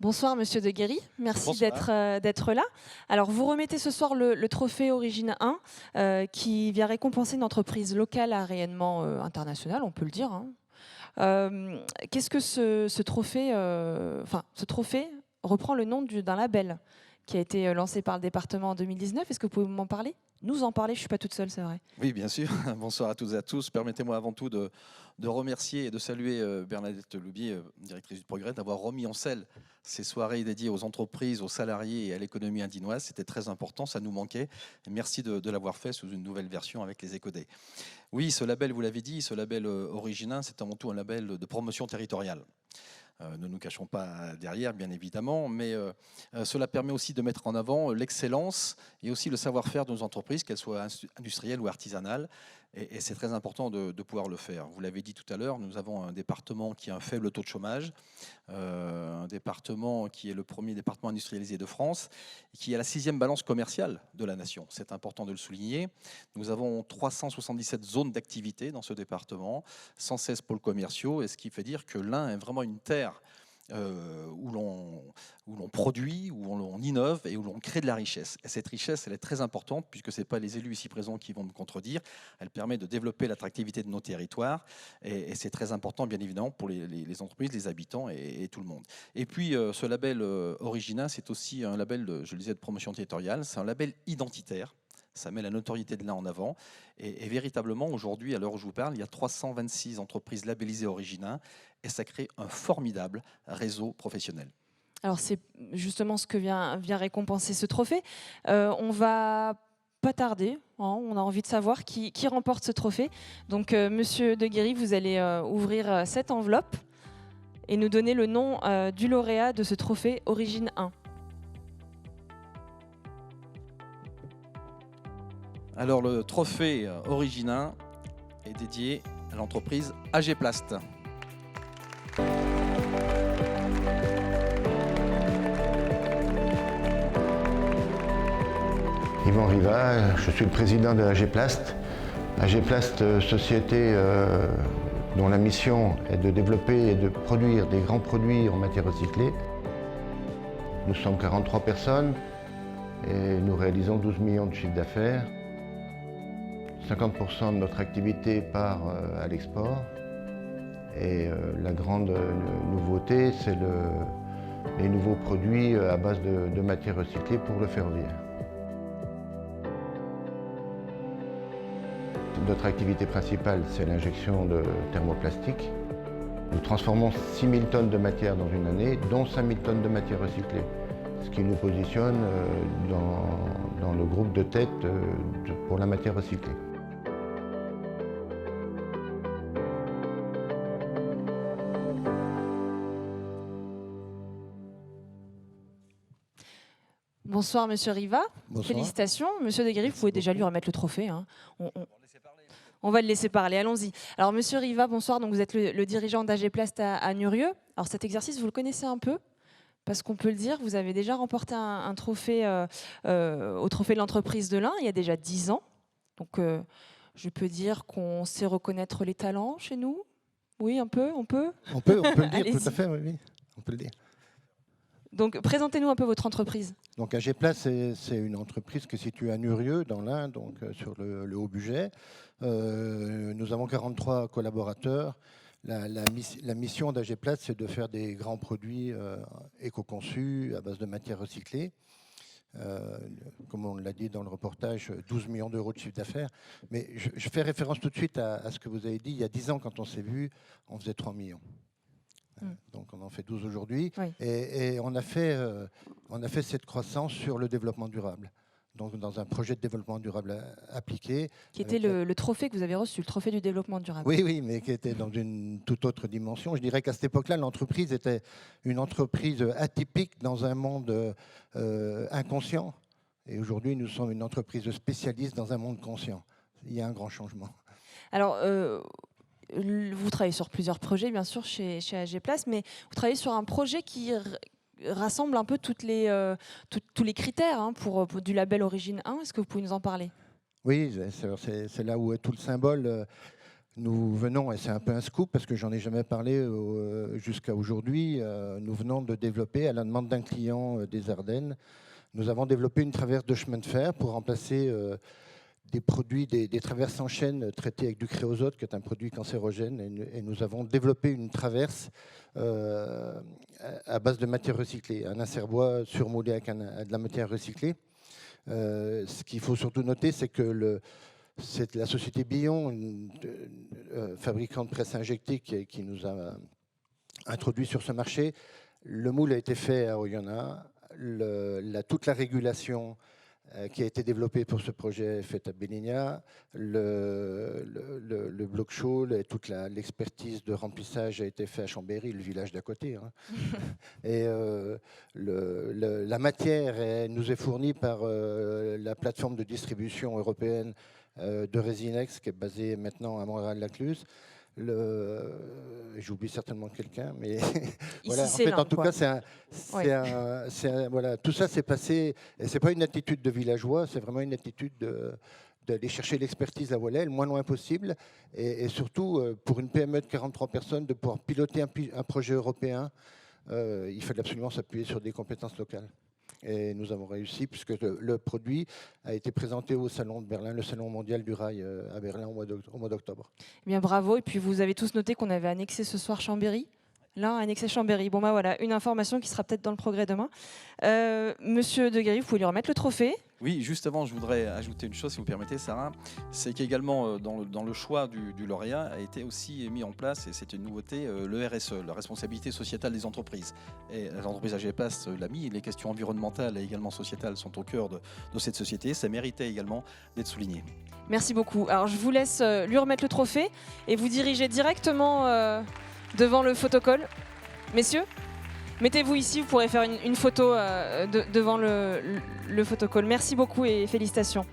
Bonsoir Monsieur de Guéry, merci Bonsoir. d'être là. Alors vous remettez ce soir le trophée Origine 1 qui vient récompenser une entreprise locale à rayonnement international, on peut le dire, hein. Qu'est-ce que ce trophée, ce trophée reprend le nom d'un label qui a été lancé par le département en 2019. Est-ce que vous pouvez m'en parler? Nous en parler, je ne suis pas toute seule, c'est vrai. Oui, bien sûr. Bonsoir à toutes et à tous. Permettez-moi avant tout de remercier et de saluer Bernadette Loubier, directrice du Progrès, d'avoir remis en selle ces soirées dédiées aux entreprises, aux salariés et à l'économie indinoise. C'était très important, ça nous manquait. Et merci de l'avoir fait sous une nouvelle version avec les Éco-Days. Oui, ce label, vous l'avez dit, ce label Origine 1, c'est avant tout un label de promotion territoriale. Ne nous cachons pas derrière, bien évidemment, mais cela permet aussi de mettre en avant l'excellence et aussi le savoir-faire de nos entreprises, qu'elles soient industrielles ou artisanales. Et c'est très important de pouvoir le faire. Vous l'avez dit tout à l'heure, nous avons un département qui a un faible taux de chômage, un département qui est le premier département industrialisé de France, qui a la 6e balance commerciale de la nation. C'est important de le souligner. Nous avons 377 zones d'activité dans ce département, 116 pôles commerciaux, et ce qui fait dire que l'Ain est vraiment une terre où l'on produit, où l'on innove et où l'on crée de la richesse. Et cette richesse, elle est très importante puisque ce n'est pas les élus ici présents qui vont me contredire. Elle permet de développer l'attractivité de nos territoires et c'est très important, bien évidemment, pour les entreprises, les habitants et tout le monde. Et puis, ce label Origine 1, c'est aussi un label, je le disais, de promotion territoriale. C'est un label identitaire. Ça met la notoriété de l'Ain en avant. Et véritablement, aujourd'hui, à l'heure où je vous parle, il y a 326 entreprises labellisées Origine 1 et ça crée un formidable réseau professionnel. Alors c'est justement ce que vient récompenser ce trophée. On va pas tarder, hein, on a envie de savoir qui remporte ce trophée. Donc Monsieur de Guéry, vous allez ouvrir cette enveloppe et nous donner le nom du lauréat de ce trophée Origine 1. Alors le trophée Origine 1 est dédié à l'entreprise AG Plast. Yvan Riva, je suis le président de AG Plast. AG Plast, société dont la mission est de développer et de produire des grands produits en matière recyclée. Nous sommes 43 personnes et nous réalisons 12 millions de chiffres d'affaires. 50% de notre activité part à l'export. Et la grande nouveauté, c'est les nouveaux produits à base de matières recyclées pour le ferroviaire. Notre activité principale, c'est l'injection de thermoplastique. Nous transformons 6 000 tonnes de matière dans une année, dont 5 000 tonnes de matière recyclée, ce qui nous positionne dans le groupe de tête pour la matière recyclée. Bonsoir Monsieur Riva, Bonsoir. Félicitations. Monsieur de Guéry, vous pouvez déjà lui remettre le trophée, hein. On va le laisser parler, allons-y. Alors Monsieur Riva, bonsoir, donc vous êtes le dirigeant d'AG Plast à Nurieux. Alors cet exercice, vous le connaissez un peu? Parce qu'on peut le dire, vous avez déjà remporté un trophée au trophée de l'entreprise de l'Ain il y a déjà 10 ans. Donc je peux dire qu'on sait reconnaître les talents chez nous? Oui, un peu, on peut? On peut le dire, tout à fait, oui, on peut le dire. Donc présentez-nous un peu votre entreprise. Donc AG Plast, c'est une entreprise qui est située à Nurieux, dans l'Ain, donc sur le Haut-Bugey. Nous avons 43 collaborateurs. La mission d'AG Plast, c'est de faire des grands produits éco-conçus à base de matières recyclées. Comme on l'a dit dans le reportage, 12 millions d'euros de chiffre d'affaires. Mais je fais référence tout de suite à ce que vous avez dit. Il y a 10 ans, quand on s'est vu, on faisait 3 millions. Donc on en fait 12 aujourd'hui. Oui. Et on a fait cette croissance sur le développement durable. Donc dans un projet de développement durable appliqué. Qui était le trophée que vous avez reçu, le trophée du développement durable. Oui, mais qui était dans une toute autre dimension. Je dirais qu'à cette époque-là, l'entreprise était une entreprise atypique dans un monde inconscient. Et aujourd'hui, nous sommes une entreprise spécialiste dans un monde conscient. Il y a un grand changement. Alors, vous travaillez sur plusieurs projets, bien sûr, chez AG Plast, mais vous travaillez sur un projet qui rassemble un peu tous les critères, hein, pour du label Origine 1. Est-ce que vous pouvez nous en parler? Oui, c'est là où est tout le symbole. Nous venons, et c'est un peu un scoop parce que j'en ai jamais parlé jusqu'à aujourd'hui, nous venons de développer, à la demande d'un client des Ardennes, nous avons développé une traverse de chemin de fer pour remplacer des produits, des traverses en chaîne traitées avec du créosote, qui est un produit cancérogène. Et nous avons développé une traverse à base de matière recyclée, un inserbois surmoulé avec de la matière recyclée. Ce qu'il faut surtout noter, c'est que c'est la société Billon, fabricant de presse injectée, qui nous a introduit sur ce marché. Le moule a été fait à Oyonnax. Toute la régulation qui a été développée pour ce projet est faite à Béligna. Le bloc chaud et toute l'expertise de remplissage a été fait à Chambéry, le village d'à côté. Hein. Et la matière nous est fournie par la plateforme de distribution européenne de Resinex, qui est basée maintenant à Montréal-Lacluse. J'oublie certainement quelqu'un, mais voilà. En tout cas, voilà, tout ça s'est passé. Et c'est pas une attitude de villageois, c'est vraiment une attitude d'aller chercher l'expertise là où elle est, le moins loin possible, et surtout pour une PME de 43 personnes, de pouvoir piloter un projet européen. Il fallait absolument s'appuyer sur des compétences locales. Et nous avons réussi, puisque le produit a été présenté au Salon de Berlin, le Salon mondial du rail à Berlin au mois d'octobre. Eh bien, bravo. Et puis, vous avez tous noté qu'on avait annexé ce soir Chambéry. Là, annexé Chambéry. Bon, bah voilà, une information qui sera peut-être dans le progrès demain. Monsieur Deguerry, vous pouvez lui remettre le trophée. Oui, juste avant, je voudrais ajouter une chose, si vous permettez, Sarah. C'est qu'également, dans le choix du lauréat, a été aussi mis en place, et c'est une nouveauté, le RSE, la responsabilité sociétale des entreprises. Et l'entreprise AG-Plast l'a mis, les questions environnementales et également sociétales sont au cœur de cette société. Ça méritait également d'être souligné. Merci beaucoup. Alors, je vous laisse lui remettre le trophée et vous diriger directement devant le photocall. Messieurs, mettez-vous ici, vous pourrez faire une photo devant le photocall. Merci beaucoup et félicitations.